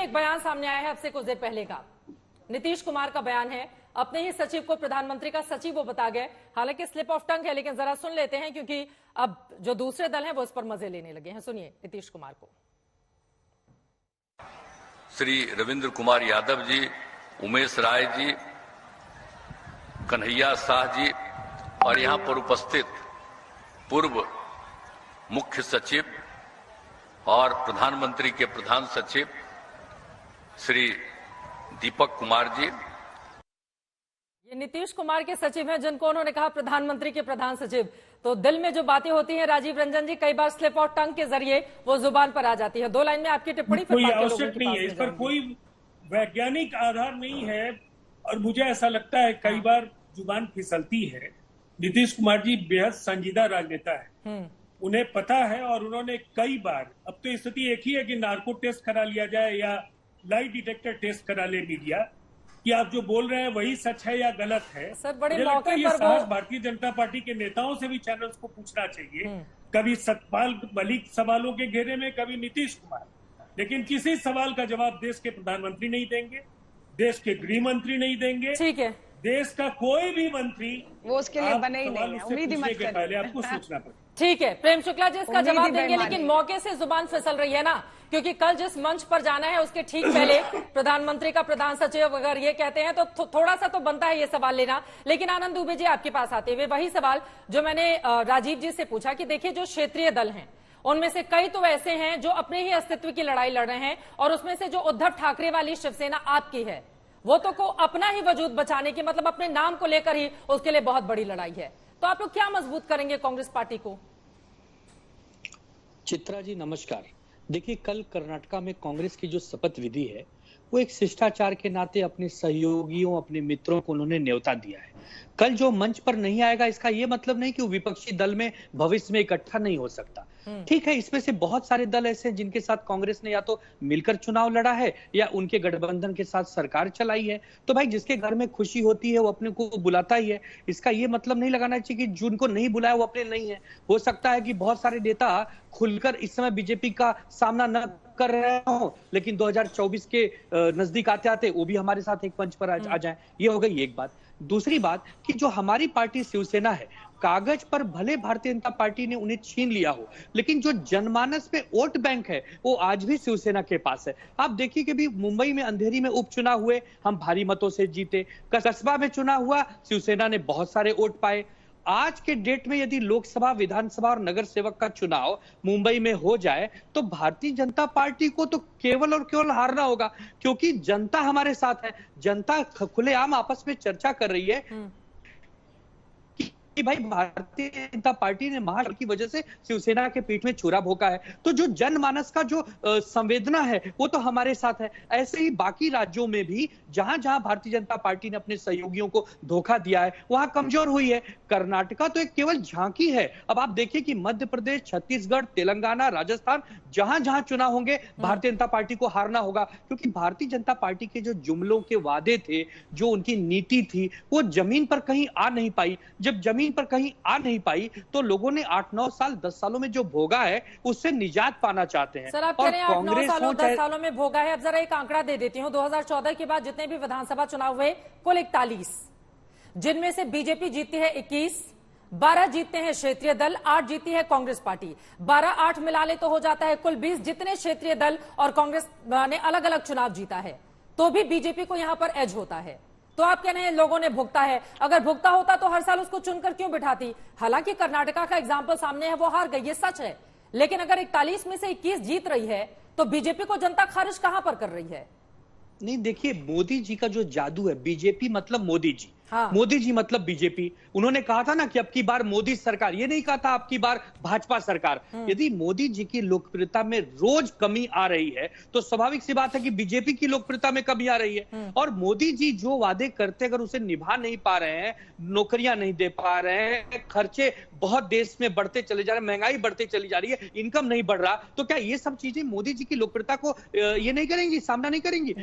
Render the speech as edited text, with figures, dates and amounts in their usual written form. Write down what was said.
एक बयान सामने आया है अब से कुछ देर पहले का, नीतीश कुमार का बयान है। अपने ही सचिव को प्रधानमंत्री का सचिव वो बता गए। हालांकि स्लिप ऑफ टंग है, लेकिन जरा सुन लेते हैं क्योंकि अब जो दूसरे दल हैं वो इस पर मजे लेने लगे हैं। सुनिए नीतीश कुमार को। श्री रविंद्र कुमार यादव जी, उमेश राय जी, कन्हैया शाह जी और यहां पर उपस्थित पूर्व मुख्य सचिव और प्रधानमंत्री के प्रधान सचिव श्री दीपक कुमार जी। ये नीतीश कुमार के सचिव हैं जिनको उन्होंने कहा प्रधानमंत्री के प्रधान सचिव। तो दिल में जो बातें होती हैं राजीव रंजन जी, कई बार स्लिप ऑफ टंग के जरिए वो जुबान पर आ जाती है। 2 लाइन में आपकी टिप्पणी। कोई आवश्यक नहीं है, इस पर कोई वैज्ञानिक आधार नहीं है और मुझे ऐसा लगता है कई बार जुबान फिसलती है। नीतीश कुमार जी बेहद संजीदा राजनेता है, उन्हें पता है और उन्होंने कई बार, अब तो स्थिति एक ही है कि नार्को टेस्ट करा लिया जाए या लाई डिटेक्टर टेस्ट करा ले मीडिया कि आप जो बोल रहे हैं वही सच है या गलत है। सर बड़े मुझे लगता है ये मौके पर साहस भारतीय जनता पार्टी के नेताओं से भी चैनल्स को पूछना चाहिए। कभी सतपाल मलिक सवालों के घेरे में, कभी नीतीश कुमार, लेकिन किसी सवाल का जवाब देश के प्रधानमंत्री नहीं देंगे, देश के गृह मंत्री नहीं देंगे। ठीक है, देश का कोई भी मंत्री वो उसके लिए बने ही नहीं है, उम्मीद ही मत करिए। पहले आपको सोचना पड़ेगा। ठीक है, प्रेम शुक्ला जी इसका जवाब देंगे, लेकिन मौके से जुबान फिसल रही है ना, क्योंकि कल जिस मंच पर जाना है उसके ठीक पहले प्रधानमंत्री का प्रधान सचिव अगर ये कहते हैं तो थोड़ा सा तो बनता है ये सवाल लेना। लेकिन आनंद दुबे जी आपके पास आते हुए वही सवाल जो मैंने राजीव जी से पूछा कि देखिए जो क्षेत्रीय दल हैं उनमें से कई तो ऐसे हैं जो अपने ही अस्तित्व की लड़ाई लड़ रहे हैं, और उसमें से जो उद्धव ठाकरे वाली शिवसेना आपकी है वो तो को अपना ही वजूद बचाने की, मतलब अपने नाम को लेकर ही उसके लिए बहुत बड़ी लड़ाई है। तो आप लोग क्या मजबूत करेंगे कांग्रेस पार्टी को? चित्रा जी नमस्कार। देखिए कल कर्नाटका में कांग्रेस की जो शपथ विधि है वो एक शिष्टाचार के नाते अपने सहयोगियों, अपने मित्रों को उन्होंने न्योता दिया है। कल जो मंच पर नहीं आएगा इसका ये मतलब नहीं कि वो विपक्षी दल में भविष्य में इकट्ठा नहीं हो सकता। ठीक है, इसमें से बहुत सारे दल ऐसे हैं जिनके साथ कांग्रेस ने या तो मिलकर चुनाव लड़ा है या उनके गठबंधन के साथ सरकार चलाई है। तो भाई जिसके घर में खुशी होती है वो अपने को बुलाता ही है। इसका ये मतलब नहीं लगाना चाहिए कि जिनको नहीं बुलाया वो अपने नहीं है। हो सकता है कि बहुत सारे नेता खुलकर इस समय बीजेपी का सामना न कर रहे हो, लेकिन 2024 के नजदीक आते आते वो भी हमारे साथ एक मंच पर आ जाए। ये हो गई एक बात। दूसरी बात कि जो हमारी पार्टी शिवसेना है, कागज पर भले भारतीय जनता पार्टी ने उन्हें छीन लिया हो, लेकिन जो जनमानस में वोट बैंक है वो आज भी शिवसेना के पास है। आप देखिए कि भी मुंबई में अंधेरी में उपचुनाव हुए, हम भारी मतों से जीते। कस्बा में चुनाव हुआ, शिवसेना ने बहुत सारे वोट पाए। आज के डेट में यदि लोकसभा, विधानसभा और नगर सेवक का चुनाव मुंबई में हो जाए तो भारतीय जनता पार्टी को तो केवल और केवल हारना होगा, क्योंकि जनता हमारे साथ है। जनता खुलेआम आपस में चर्चा कर रही है कि भाई भारतीय जनता पार्टी ने महाराष्ट्र की वजह से शिवसेना के पीठ में छुरा भोंका है। तो जो जनमानस का जो संवेदना है वो तो हमारे साथ है। ऐसे ही बाकी राज्यों में भी जहां जहां भारतीय जनता पार्टी ने अपने सहयोगियों को धोखा दिया है वहां कमजोर हुई है। कर्नाटका तो एक केवल झांकी है। अब आप देखिए कि मध्य प्रदेश, छत्तीसगढ़, तेलंगाना, राजस्थान, जहां जहां चुनाव होंगे भारतीय जनता पार्टी को हारना होगा, क्योंकि भारतीय जनता पार्टी के जो जुमलों के वादे थे, जो उनकी नीति थी, वो जमीन पर कहीं आ नहीं पाई। जब जमीन पर कहीं आ नहीं पाई तो लोगों ने 8-9 साल 10 सालों में जो भोगा है उससे निजात पाना चाहते हैं। सर आप कह रहे हैं 8-9 सालों 10 सालों में भोगा है। अब जरा एक आंकड़ा दे देती हूं। 2014 के बाद जितने भी विधानसभा चुनाव हुए कुल 41, जिनमें से बीजेपी जीती है 21, 12 जीतते हैं क्षेत्रीय दल, 8 जीती है कांग्रेस पार्टी। 12-8 मिला ले तो हो जाता है कुल 20। जितने क्षेत्रीय दल और कांग्रेस ने अलग अलग चुनाव जीता है तो भी बीजेपी को यहां पर एज होता है। तो आप कह रहे हैं लोगों ने भुगता है। अगर भुगता होता तो हर साल उसको चुनकर क्यों बिठाती? हालांकि कर्नाटका का एग्जाम्पल सामने है, वो हार गई, ये सच है। लेकिन अगर 41 में से 21 जीत रही है तो बीजेपी को जनता खारिज कहां पर कर रही है? नहीं देखिए, मोदी जी का जो जादू है, बीजेपी मतलब मोदी जी, हाँ। मोदी जी मतलब बीजेपी। उन्होंने कहा था ना कि अब की बार मोदी सरकार, ये नहीं कहा था अब की बार भाजपा सरकार। यदि मोदी जी की लोकप्रियता में रोज कमी आ रही है तो स्वाभाविक सी बात है कि बीजेपी की लोकप्रियता में कमी आ रही है। और मोदी जी जो वादे करते अगर उसे निभा नहीं पा रहे हैं, नौकरियां नहीं दे पा रहे हैं, खर्चे बहुत देश में बढ़ते चले जा रहे हैं, महंगाई बढ़ती चली जा रही है, इनकम नहीं बढ़ रहा, तो क्या ये सब चीजें मोदी जी की लोकप्रियता को ये नहीं करेंगी, सामना नहीं करेंगी?